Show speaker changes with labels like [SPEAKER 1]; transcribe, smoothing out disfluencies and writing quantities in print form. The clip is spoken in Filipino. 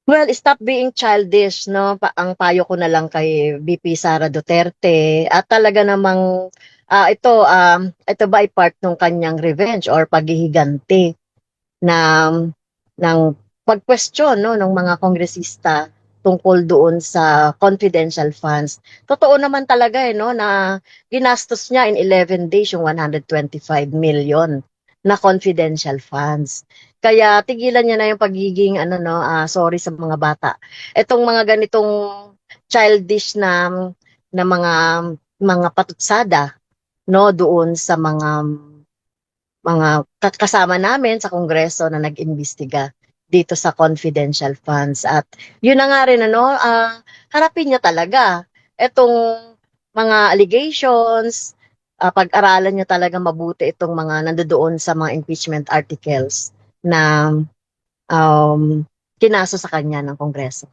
[SPEAKER 1] Well, stop being childish, no? Ang payo ko na lang kay VP Sara Duterte at talaga namang ito ba ay part ng kanyang revenge or paghihiganti na ng pag-question no ng mga kongresista tungkol doon sa confidential funds. Totoo naman talaga no na ginastos niya in 11 days yung 125 million na confidential funds. Kaya tigilan niya na yung pagiging sorry sa mga bata. Etong mga ganitong childish na mga patutsada no doon sa mga kasama namin sa Kongreso na nag-imbestiga dito sa confidential funds. At yun na nga rin, harapin niya talaga itong mga allegations, pag-aralan niya talaga mabuti itong mga nandoon sa mga impeachment articles na um, kinaso sa kanya ng Kongreso.